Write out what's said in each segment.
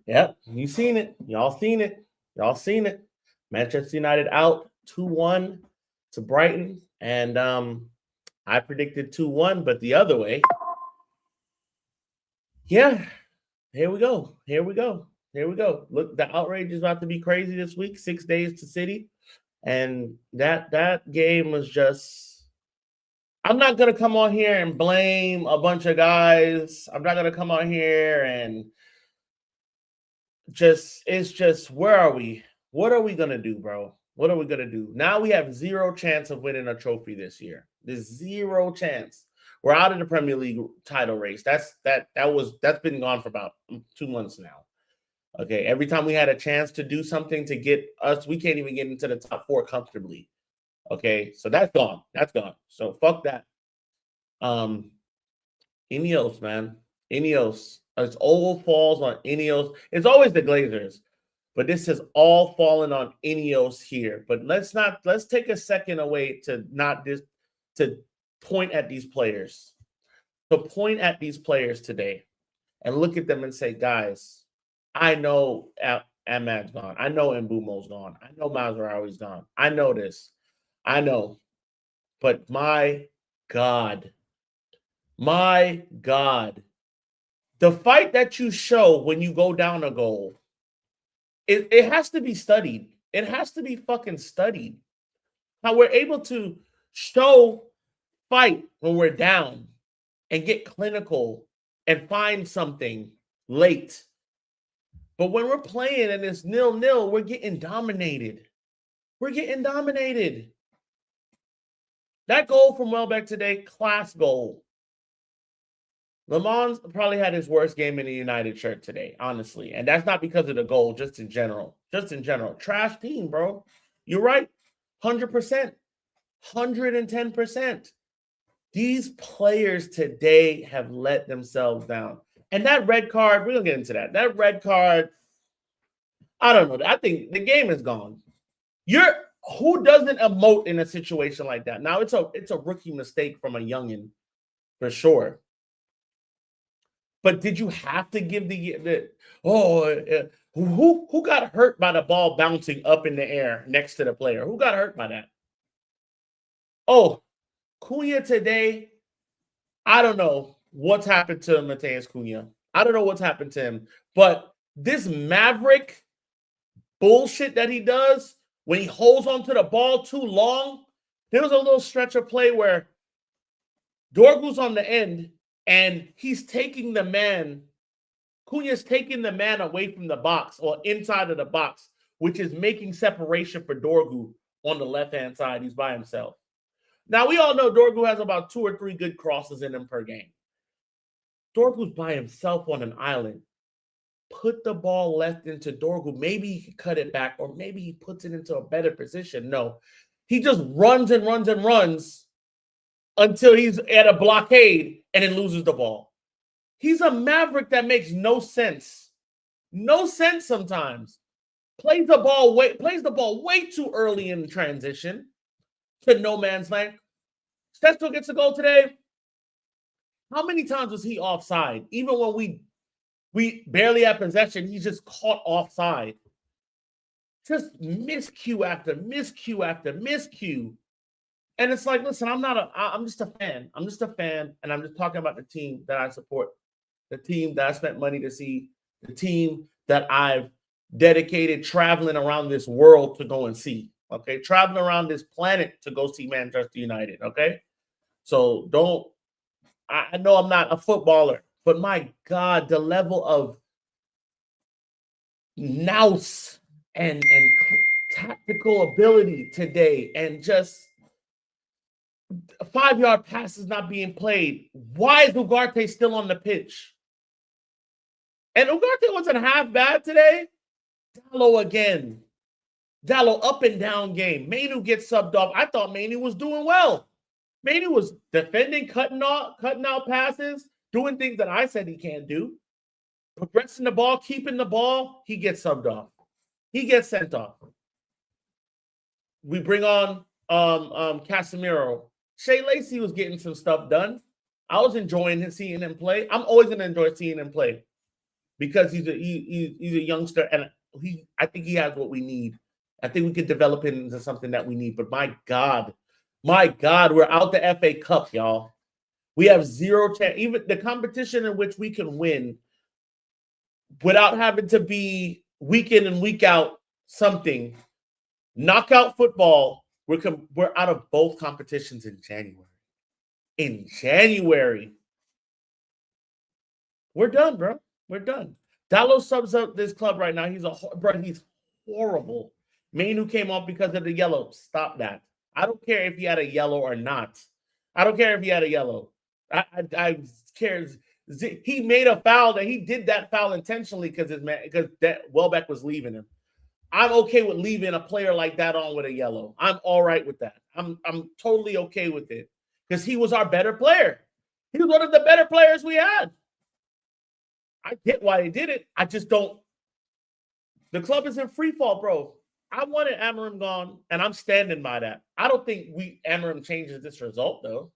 Yep, you seen it. Y'all seen it. Y'all seen it. Manchester United out 2-1 to Brighton. And I predicted 2-1, but the other way. Yeah, here we go. Here we go. Here we go. Look, the outrage is about to be crazy this week. 6 days to City. And that game was just. I'm not gonna come on here and blame a bunch of guys. I'm not gonna come on here and it's just where are we? What are we gonna do, bro? What are we gonna do? Now we have zero chance of winning a trophy this year. There's zero chance. We're out of the Premier League title race. That's been gone for about 2 months now. Okay, every time we had a chance to do something to get us, we can't even get into the top 4 comfortably. Okay, so that's gone. That's gone. So fuck that. Ineos, man. Ineos. It's all falls on Ineos. It's always the Glazers, but this has all fallen on Ineos here. But let's take a second away to point at these players. To point at these players today and look at them and say, guys, I know Ahmad's gone. I know Mbumo's gone. I know Mazraoui's gone. I know this. I know. But my God, the fight that you show when you go down a goal, it has to be studied. It has to be fucking studied. How we're able to show fight when we're down and get clinical and find something late. But when we're playing and it's 0-0, we're getting dominated. We're getting dominated. That goal from Welbeck today, class goal. Le Mans probably had his worst game in a United shirt today, honestly. And that's not because of the goal, just in general. Just in general. Trash team, bro. You're right. 100%. 110%. These players today have let themselves down. And that red card, we're going to get into that. That red card, I don't know. I think the game is gone. Who doesn't emote in a situation like that? Now, it's a rookie mistake from a youngin, for sure. But did you have to give who got hurt by the ball bouncing up in the air next to the player? Who got hurt by that? Oh, Cunha today, I don't know what's happened to Mateus Cunha. I don't know what's happened to him. But this maverick bullshit that he does when he holds onto the ball too long, there was a little stretch of play where Dorgu's on the end, and he's taking the man, Cunha's taking the man away from the box or inside of the box, which is making separation for Dorgu on the left-hand side. He's by himself. Now, we all know Dorgu has about 2 or 3 good crosses in him per game. Dorgu's by himself on an island. Put the ball left into Dorgu. Maybe he can cut it back, or maybe he puts it into a better position. No, he just runs and runs and runs until he's at a blockade and then loses the ball. He's a maverick that makes no sense. No sense sometimes. Plays the ball way too early in transition to no man's land. Stetsko gets a goal today. How many times was he offside? Even when we barely had possession, he's just caught offside. Just miscue after miscue after miscue. And it's like, listen, I'm just a fan. I'm just a fan, and I'm just talking about the team that I support, the team that I spent money to see, the team that I've dedicated traveling around this world to go and see, okay? Traveling around this planet to go see Manchester United, okay? So I know I'm not a footballer, but my God, the level of nous and tactical ability today, and just a 5-yard pass is not being played. Why is Ugarte still on the pitch? And Ugarte wasn't half bad today. Dallo again. Dallo up and down game. Mainu gets subbed off. I thought Mainu was doing well. Mainu was defending, cutting out passes, doing things that I said he can't do. Progressing the ball, keeping the ball. He gets subbed off. He gets sent off. We bring on Casemiro. Shea Lacey was getting some stuff done. I was enjoying seeing him play. I'm always going to enjoy seeing him play. because he's a youngster, and I think he has what we need. I think we could develop him into something that we need. But my God, we're out the FA Cup, y'all. We have zero chance. Even the competition in which we can win without having to be week in and week out something. Knockout football, we're out of both competitions in January. In January. We're done, bro. We're done. Dallo subs up this club right now. He's horrible. Mainu came off because of the yellow. Stop that. I don't care if he had a yellow or not. I don't care if he had a yellow. I care. He made a foul that he did that foul intentionally because that Welbeck was leaving him. I'm okay with leaving a player like that on with a yellow. I'm all right with that. I'm totally okay with it because he was our better player. He was one of the better players we had. I get why he did it. I just don't. The club is in free fall, bro. I wanted Amorim gone, and I'm standing by that. I don't think Amorim changes this result, though.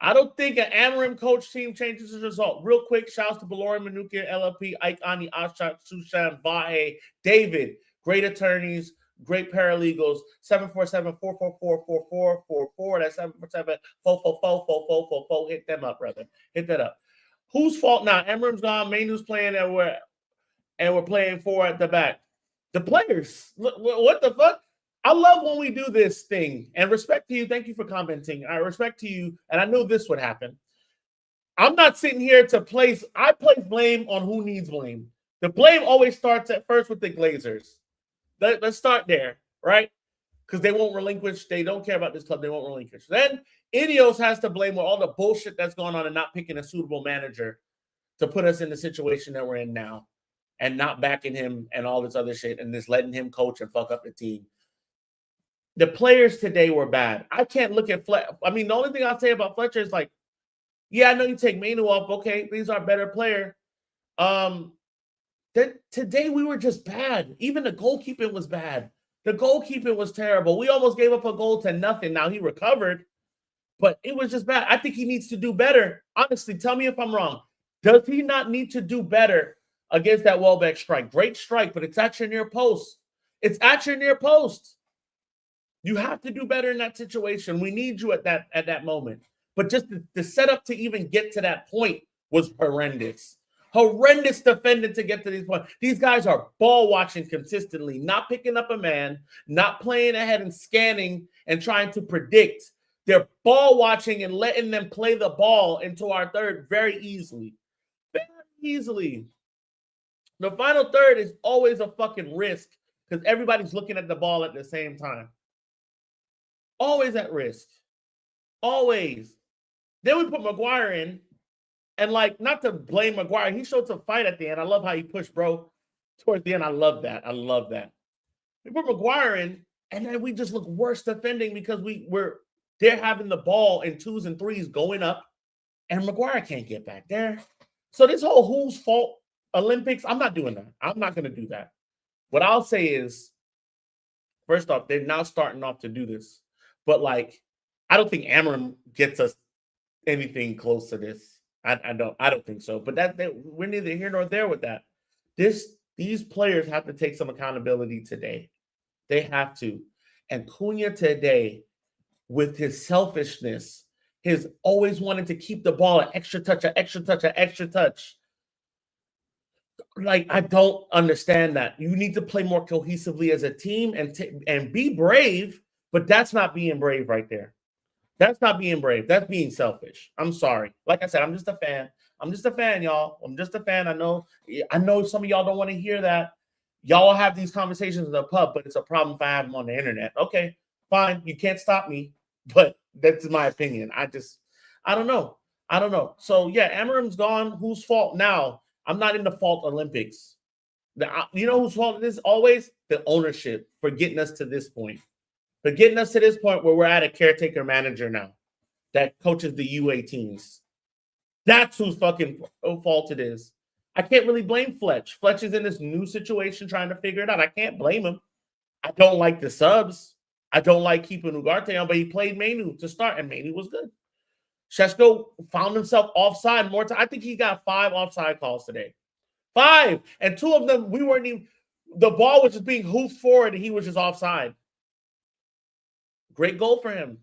I don't think an Amorim coach team changes the result. Real quick, shouts to Balori, Manukia, LLP, Ike, Ani, Ashat, Sushan, Vahe, David, great attorneys, great paralegals, 747-444-4444. That's 747-444-4444. Hit them up, brother. Hit that up. Whose fault now? Amorim's gone, Mainu's playing, and we're playing 4 at the back. The players. What the fuck? I love when we do this thing, and respect to you. Thank you for commenting. I respect to you, and I knew this would happen. I'm not sitting here to place. I place blame on who needs blame. The blame always starts at first with the Glazers. Let's start there, right? Because they won't relinquish. They don't care about this club. They won't relinquish. Then Ineos has to blame with all the bullshit that's going on and not picking a suitable manager to put us in the situation that we're in now, and not backing him and all this other shit, and just letting him coach and fuck up the team. The players today were bad. I can't look at Fletcher. I mean, the only thing I'll say about Fletcher is like, yeah, I know you take Mainu off. Okay, he's our better player. Today we were just bad. Even the goalkeeping was bad. The goalkeeping was terrible. We almost gave up a goal to nothing. Now he recovered, but it was just bad. I think he needs to do better. Honestly, tell me if I'm wrong. Does he not need to do better against that Welbeck strike? Great strike, but it's at your near post. It's at your near post. You have to do better in that situation. We need you at that moment. But just the setup to even get to that point was horrendous. Horrendous defending to get to these points. These guys are ball watching consistently, not picking up a man, not playing ahead and scanning and trying to predict. They're ball watching and letting them play the ball into our third very easily. Very easily. The final third is always a fucking risk because everybody's looking at the ball at the same time. Always at risk. Always. Then we put Maguire in, and like, not to blame Maguire, he showed some fight at the end. I love how he pushed bro towards the end. I love that. I love that. We put Maguire in, and then we just look worse defending because they're having the ball in 2s and 3s going up, and Maguire can't get back there. So this whole whose fault Olympics, I'm not doing that. I'm not going to do that. What I'll say is, first off, they're now starting off to do this. But, like, I don't think Amorim gets us anything close to this. I don't think so. But we're neither here nor there with that. These players have to take some accountability today. They have to. And Cunha today, with his selfishness, his always wanting to keep the ball an extra touch. Like, I don't understand that. You need to play more cohesively as a team and be brave. But that's not being brave right there. That's not being brave. That's being selfish. I'm sorry. Like I said, I'm just a fan. I'm just a fan, y'all. I'm just a fan. I know some of y'all don't want to hear that. Y'all have these conversations in the pub, but it's a problem if I have them on the internet. Okay, fine. You can't stop me, but that's my opinion. I don't know. So, yeah, Amorim's gone. Whose fault now? I'm not in the fault Olympics. You know whose fault it is always? The ownership for getting us to this point. But getting us to this point where we're at a caretaker manager now that coaches the U18s. That's whose fucking fault it is. I can't really blame Fletch. Fletch is in this new situation trying to figure it out. I can't blame him. I don't like the subs. I don't like keeping Ugarte on, but he played Mainu to start, and Mainu was good. Šeško found himself offside more time. I think he got 5 offside calls today. 5. And 2 of them, we weren't even, the ball was just being hoofed forward and he was just offside. Great goal for him.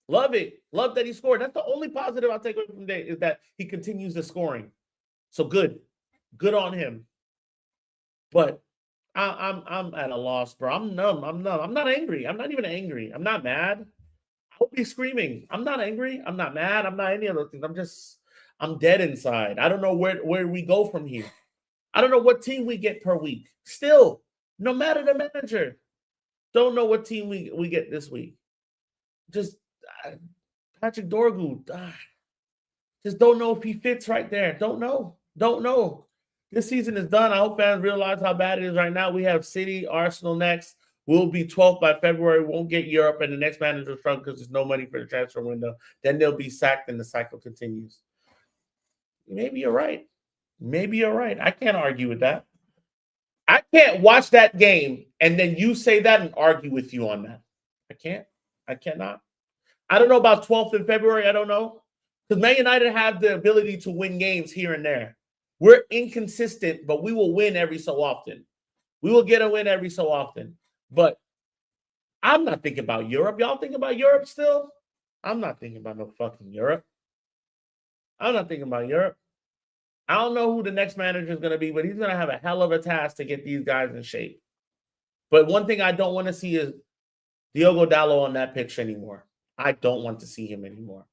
Love it. Love that he scored. That's the only positive I'll take away from today is that he continues the scoring. So good. Good on him. But I'm at a loss, bro. I'm numb. I'm not angry. I'm not even angry. I'm not mad. I'll be screaming. I'm not angry. I'm not mad. I'm not any of those things. I'm dead inside. I don't know where we go from here. I don't know what team we get per week. Still, no matter the manager, don't know what team we get this week. Just Patrick Dorgu. Just don't know if he fits right there. Don't know. This season is done. I hope fans realize how bad it is right now. We have City, Arsenal next. We'll be 12th by February. Won't get Europe, and the next manager will struggle because there's no money for the transfer window. Then they'll be sacked, and the cycle continues. Maybe you're right. I can't argue with that. I can't watch that game and then you say that and argue with you on that. I cannot. I don't know about 12th in February. I don't know. Because Man United have the ability to win games here and there. We're inconsistent, but we will win every so often. We will get a win every so often. But I'm not thinking about Europe. Y'all thinking about Europe still? I'm not thinking about no fucking Europe. I'm not thinking about Europe. I don't know who the next manager is going to be, but he's going to have a hell of a task to get these guys in shape. But one thing I don't want to see is Diogo Dalot on that pitch anymore. I don't want to see him anymore.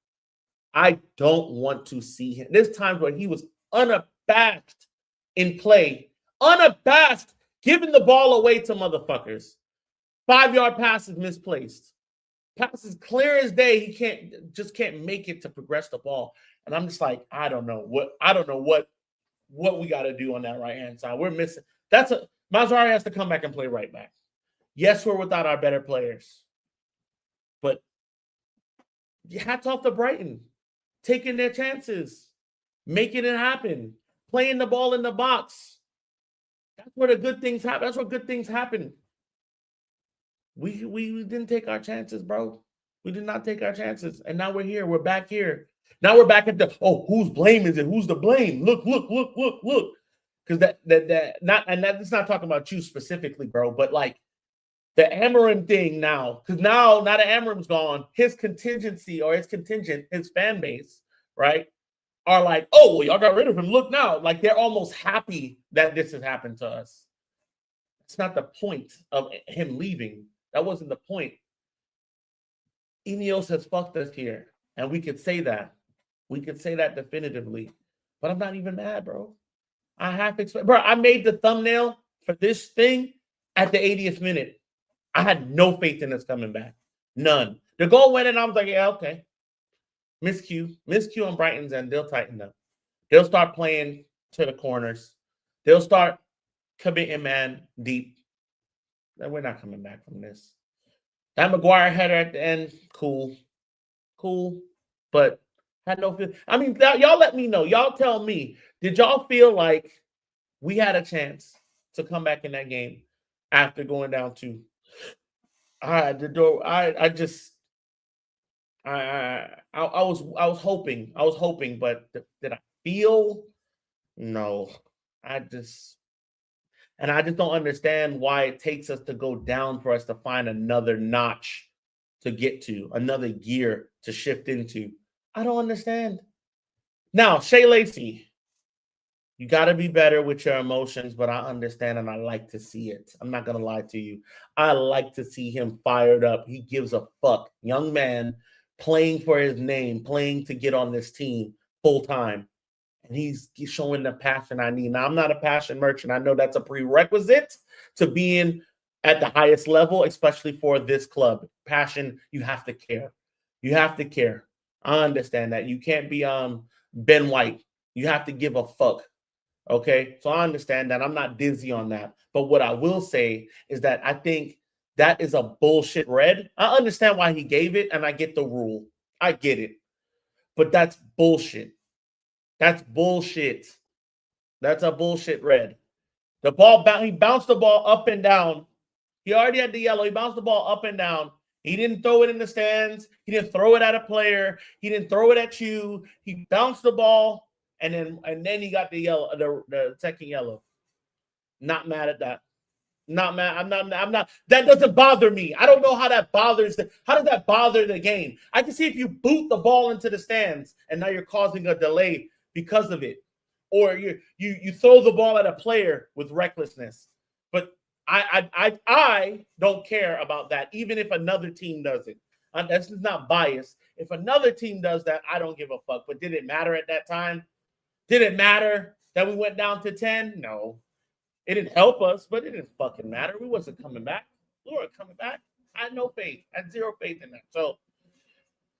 I don't want to see him. There's times where he was unabashed in play, unabashed, giving the ball away to motherfuckers. 5-yard passes misplaced. Passes clear as day. He can't make it to progress the ball. And I'm just like, I don't know what we got to do on that right-hand side. We're missing. Mazzarri has to come back and play right back. Yes, we're without our better players. But hats off to Brighton. Taking their chances. Making it happen. Playing the ball in the box. That's where the good things happen. That's where good things happen. We didn't take our chances, bro. We did not take our chances. And now we're here. We're back here. Now we're back at whose blame is it? Who's to blame? Look. Because that's not talking about you specifically, bro, but like the Amorim thing now, because now that Amorim's gone, his contingency or his contingent, his fan base, right, are like, oh, well, y'all got rid of him. Look now. Like they're almost happy that this has happened to us. It's not the point of him leaving. That wasn't the point. Ineos has fucked us here. And we could say that. We could say that definitively. But I'm not even mad, bro. I made the thumbnail for this thing at the 80th minute. I had no faith in us coming back. None. The goal went in, I was like, yeah, okay. Miscue on Brighton's end. They'll tighten up. They'll start playing to the corners. They'll start committing man deep. Then we're not coming back from this. That Maguire header at the end, cool. But had no feel. I mean, y'all let me know. Y'all tell me. Did y'all feel like we had a chance to come back in that game after going down 2? The door. I was hoping, but did I feel? No. I just don't understand why it takes us to go down for us to find another notch to get to, another gear to shift into. I don't understand. Now, Shea Lacey, you got to be better with your emotions, but I understand and I like to see it. I'm not going to lie to you. I like to see him fired up. He gives a fuck. Young man playing for his name, playing to get on this team full time. And he's showing the passion I need. Now, I'm not a passion merchant. I know that's a prerequisite to being at the highest level, especially for this club. Passion, you have to care. You have to care. I understand that. You can't be Ben White. You have to give a fuck. Okay? So I understand that. I'm not dizzy on that. But what I will say is that I think that is a bullshit red. I understand why he gave it, and I get the rule. I get it. But that's bullshit. That's bullshit. That's a bullshit red. The ball, he bounced the ball up and down. He already had the yellow. He bounced the ball up and down. He didn't throw it in the stands. He didn't throw it at a player. He didn't throw it at you. He bounced the ball and then he got the yellow, the second yellow. Not mad at that. Not mad. I'm not. That doesn't bother me. I don't know how that bothers. How does that bother the game? I can see if you boot the ball into the stands and now you're causing a delay because of it, or you throw the ball at a player with recklessness. But I don't care about that. Even if another team does it, that's not biased. If another team does that, I don't give a fuck. But did it matter at that time? Did it matter that we went down to 10? No. It didn't help us, but it didn't fucking matter. We wasn't coming back. We weren't coming back. I had no faith. I had zero faith in that. So,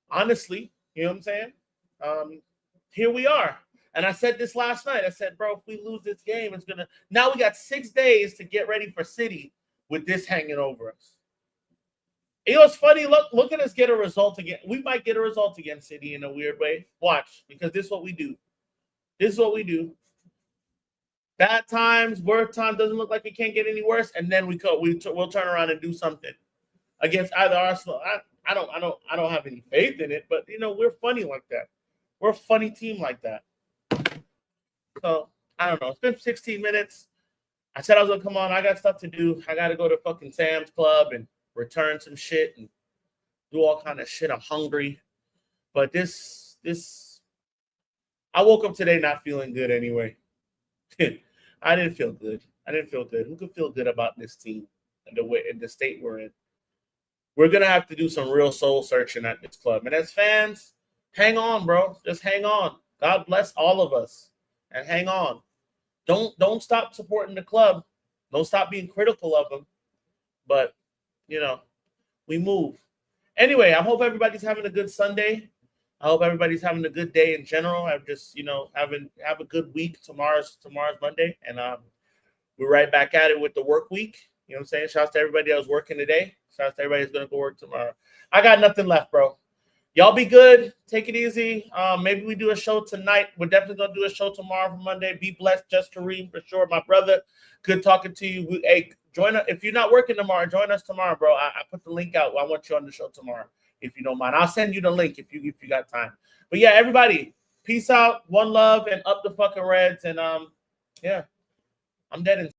honestly, you know what I'm saying? Here we are. And I said this last night. I said, bro, if we lose this game, it's going to... Now we got 6 days to get ready for City with this hanging over us. You know, it's funny. Look at us get a result again. We might get a result against City in a weird way. Watch, because this is what we do. This is what we do. Bad times, worse time, doesn't look like it can't get any worse, and then we'll turn around and do something against either Arsenal. I don't have any faith in it, but you know, we're funny like that. We're a funny team like that. So I don't know. It's been 16 minutes. I said I was gonna come on. I got stuff to do. I gotta go to fucking Sam's Club and return some shit and do all kind of shit. I'm hungry, but this I woke up today not feeling good anyway. I didn't feel good. Who could feel good about this team and the state we're in? We're gonna have to do some real soul searching at this club. And as fans, hang on, bro. Just hang on. God bless all of us. And hang on. Don't stop supporting the club. Don't stop being critical of them. But you know, we move. Anyway, I hope everybody's having a good Sunday. I hope everybody's having a good day in general. I'm just, you know, have a good week. Tomorrow's Monday, and we're right back at it with the work week. You know what I'm saying? Shouts to everybody that was working today. Shouts to everybody who's gonna go work tomorrow. I got nothing left, bro. Y'all be good. Take it easy. Maybe we do a show tonight. We're definitely gonna do a show tomorrow for Monday. Be blessed, Just Kareem, for sure. My brother, good talking to you. Hey, join us if you're not working tomorrow. Join us tomorrow, bro. I put the link out. I want you on the show tomorrow. If you don't mind, I'll send you the link if you got time. But yeah, everybody, peace out, one love, and up the fucking Reds. And yeah, I'm dead.